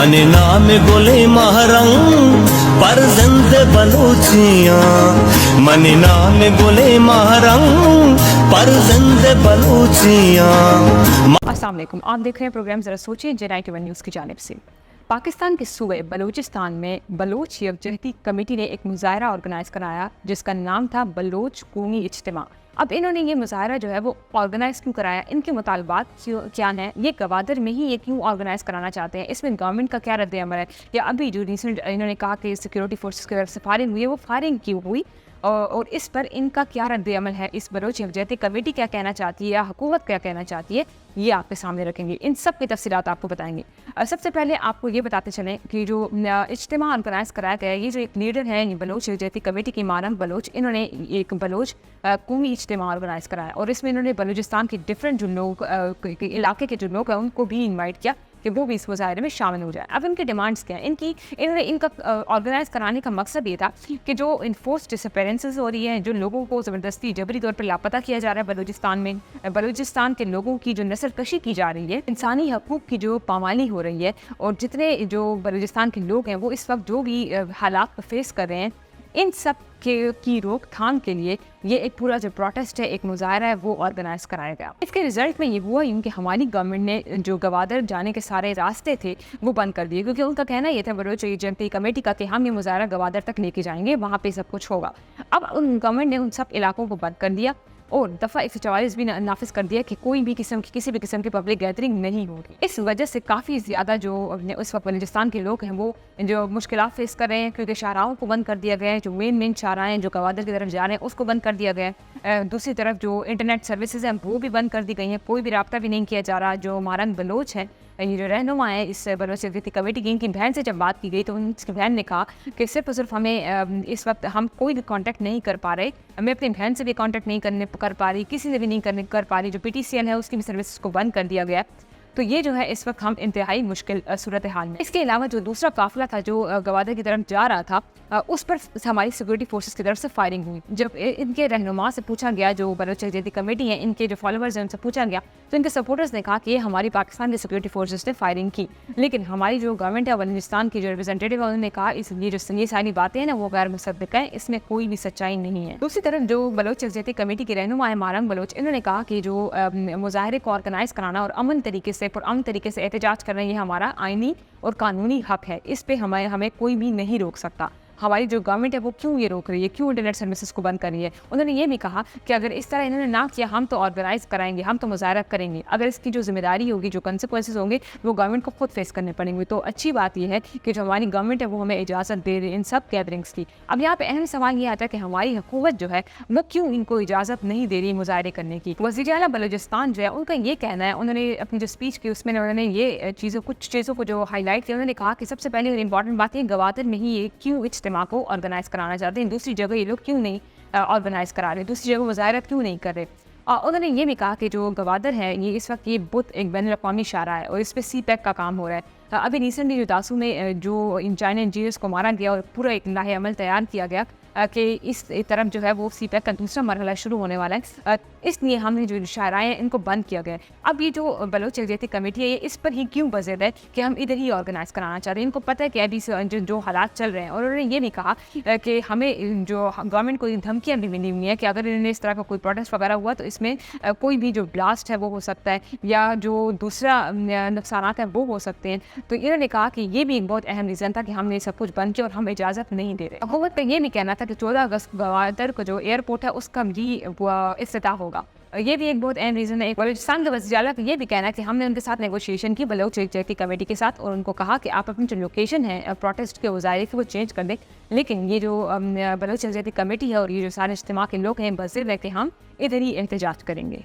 मने नाम गोले महरंग पर जिंद बलूचियां, मने नाम गोले महरंग पर जिंद बलूचियां। अस्सलाम वालेकुम, आप देख रहे हैं प्रोग्राम ज़रा सोचिए J91 न्यूज़ की जानिब से। पाकिस्तान के सूबे बलूचिस्तान में बलोच यकजहती कमेटी ने एक मुजाहरा ऑर्गेनाइज कराया जिसका नाम था बलोच कौमी इज्तिमा। अब इन्होंने ये मुजाहरा जो है वो ऑर्गेनाइज क्यों कराया, इनके मुतालबात क्या हैं, ये गवादर में ही ये क्यों ऑर्गेनाइज कराना चाहते हैं, इसमें गवर्नमेंट का क्या रद्द अमल है, या अभी जो रिसेंट इन्होंने कहा कि सिक्योरिटी फोर्सेस की तरफ से फायरिंग हुई है वो फायरिंग क्यों हुई, और इस पर इनका क्या रद्द अमल है, इस बलोच यकजहती कमेटी क्या कहना चाहती है या हुकूमत क्या कहना चाहती है, ये आपके सामने रखेंगे। इन सब की तफसीलात आपको बताएंगे। सबसे पहले आपको ये बताते चलें कि जो इज्तिमा ऑर्गेनाइज कराया गया है, ये जो एक लीडर है बलोच यकजहती कमेटी की मानव बलोच, इन्होंने एक बलोच कौमी इज्तिमा ऑर्गेनाइज कराया और इसमें इन्होंने बलूचिस्तान के डिफरेंट जो लोग इलाके के जो लोग हैं उनको भी इन्वाइट किया कि वो भी इस मुजाहरे में शामिल हो जाए। अब इनकी डिमांड्स क्या हैं, इन्होंने इनका ऑर्गेनाइज कराने का मकसद ये था कि जो इन्फोर्स डिसअपेरेंसेस हो रही हैं, जो लोगों को ज़बरदस्ती जबरी तौर पर लापता किया जा रहा है बलूचिस्तान में, बलूचिस्तान के लोगों की जो नस्ल कशी की जा रही है, इंसानी हकूक़ की जो पामाली हो रही है, और जितने जो बलूचिस्तान के लोग हैं वो इस वक्त जो भी हालात फेस कर रहे हैं, इन सब की रोकथाम के लिए ये एक पूरा जो प्रोटेस्ट है, एक मुजाहरा है, वो ऑर्गेनाइज कराया गया। इसके रिजल्ट में ये हुआ कि हमारी गवर्नमेंट ने जो गवादर जाने के सारे रास्ते थे वो बंद कर दिए, क्योंकि उनका कहना ये था बलोच यकजहती कमेटी का कि हम ये मुजाहरा गवादर तक लेके जाएंगे, वहाँ पे सब कुछ होगा। अब उन गवर्नमेंट ने उन सब इलाकों को बंद कर दिया और दफ़ा 144 भी नाफिज कर दिया कि कोई भी किसी भी किस्म की पब्लिक गैदरिंग नहीं होगी। इस वजह से काफ़ी ज़्यादा जो उस वक्त बलूचिस्तान के लोग हैं वो जो मुश्किलात फेस कर रहे हैं, क्योंकि शाहराहों को बंद कर दिया गया है, जो मेन शाहराहें जो गवादर की तरफ जा रहे हैं उसको बंद कर दिया गया है। दूसरी तरफ जो इंटरनेट सर्विसेज हैं वो भी बंद कर दी गई हैं, कोई भी रब्ता भी नहीं किया जा रहा। जो मारंग बलोच है, ये जो रहनुमा है इस बलोच यकजहती कमेटी की, इनकी बहन से जब बात की गई तो उनकी बहन ने कहा कि सिर्फ और सिर्फ हमें इस वक्त हम कोई भी कांटेक्ट नहीं कर पा रहे, मैं अपनी बहन से भी कांटेक्ट नहीं कर पा रही, किसी से भी नहीं कर पा रही। जो PTCL है उसकी भी सर्विस को बंद कर दिया गया। तो ये जो है इस वक्त हम इंतहाई मुश्किल सूरत हाल में। इसके अलावा जो दूसरा काफिला था जो गवादर की तरफ जा रहा था, उस पर हमारी सिक्योरिटी फोर्सेस की तरफ से फायरिंग हुई। जब इनके रहनुमा से पूछा गया, जो बलोच यकजहती कमेटी है, इनके जो फॉलोअर्स हैं उनसे पूछा गया तो इनके सपोर्टर्स ने कहा कि ये हमारी पाकिस्तान की सिक्योरिटी फोर्सेस ने फायरिंग की, लेकिन हमारी जो गवर्नमेंट है बलूचिस्तान की जो रिप्रेजेंटेटिव है उन्होंने कहा इसलिए जो ये सारी बातें हैं ना वो गैर मुसद्दिक़ है, इसमें कोई भी सच्चाई नहीं है। दूसरी तरफ जो बलोच यकजहती कमेटी के रहनुमा है मारंग बलोच, इन्होंने कहा कि जो मुजाहरे को ऑर्गेनाइज कराना और अमन तरीके से पुरअमन तरीके से एहतजाज कर रहे हैं, ये हमारा आईनी और कानूनी हक है, इस पे हमें कोई भी नहीं रोक सकता। हमारी जो गवर्नमेंट है वो क्यों ये रोक रही है, क्यों इंटरनेट सर्विसेज को बंद कर रही है। उन्होंने ये भी कहा कि अगर इस तरह इन्होंने ना किया हम तो ऑर्गेनाइज कराएंगे, हम तो मुजाहरा करेंगे, अगर इसकी जो जिम्मेदारी होगी, जो कंसिक्वेंसेज होंगे वो गवर्नमेंट को खुद फेस करने पड़ेंगे। तो अच्छी बात यह है कि जो हमारी गवर्नमेंट है वो हमें इजाज़त दे रही है इन सब गैदरिंग्स की। अब यहाँ पे अहम सवाल ये आता है कि हमारी हुकूमत जो है वो क्यों इनको इजाज़त नहीं दे रही मुजाहरे करने की। वज़ीर आला बलूचिस्तान जो है उनका ये कहना है, उन्होंने अपनी जो स्पीच की उसमें उन्होंने ये कुछ चीज़ों को जो हाईलाइट किया, उन्होंने कहा कि सबसे पहले इंपॉर्टेंट बात है गवादर में ही ये क्यों इज्तिमा को ऑर्गेनाइज कराना चाहते हैं, दूसरी जगह ये लोग क्यों नहीं ऑर्गेनाइज करा रहे, दूसरी जगह मुजाहरा क्यों नहीं कर रहे। उन्होंने ये भी कहा कि जो गवादर है ये इस वक्त ये बुत एक बैनुल-अक़वामी शाहरा है और इस पर CPEC का काम हो रहा है। अभी रिसेंटली जो दासू में जो इन चाइना इंजीनियर्स को मारा गया और पूरा एक लाहे अमल तैयार किया गया कि इस तरफ जो है वो CPEC का दूसरा मरहला शुरू होने वाला है, इसलिए हमने जो शायराएँ हैं इनको बंद किया गया है। अब ये जो बलोच यकजहती कमेटी है ये इस पर ही क्यों बज़िद है कि हम इधर ही ऑर्गेनाइज कराना चाह रहे हैं। इनको पता है कि अभी जो हालात चल रहे हैं, और उन्होंने ये भी कहा कि हमें जो गवर्नमेंट को धमकियाँ भी मिली हुई हैं कि अगर इन्होंने इस तरह का कोई प्रोटेस्ट वगैरह हुआ तो इसमें कोई भी जो ब्लास्ट है वो हो सकता है या जो दूसरा नुकसानात हैं वो हो सकते हैं। तो इन्होंने कहा कि ये भी एक बहुत अहम रीज़न था कि हमने सब कुछ बंद किया और हम इजाज़त नहीं दे रहे। हुकूमत का ये भी कहना था कि 14 अगस्त गवादर को जो एयरपोर्ट है उसका भी इफ्तिताह होगा। ये भी एक बहुत अहम रीज़न है। बलूचिस्तान के वज़ीर आला का ये भी कहना है कि हमने उनके साथ नेगोशिएशन की बलोच यकजहती कमेटी के साथ, और उनको कहा कि आप अपनी जो लोकेशन है प्रोटेस्ट के मुजाहरे की वो चेंज कर दें, लेकिन ये जो बलोच यकजहती कमेटी है और ये जो सारे इज्तिमा के लोग हैं बज़िद है कि हम इधर ही एहतजाज करेंगे।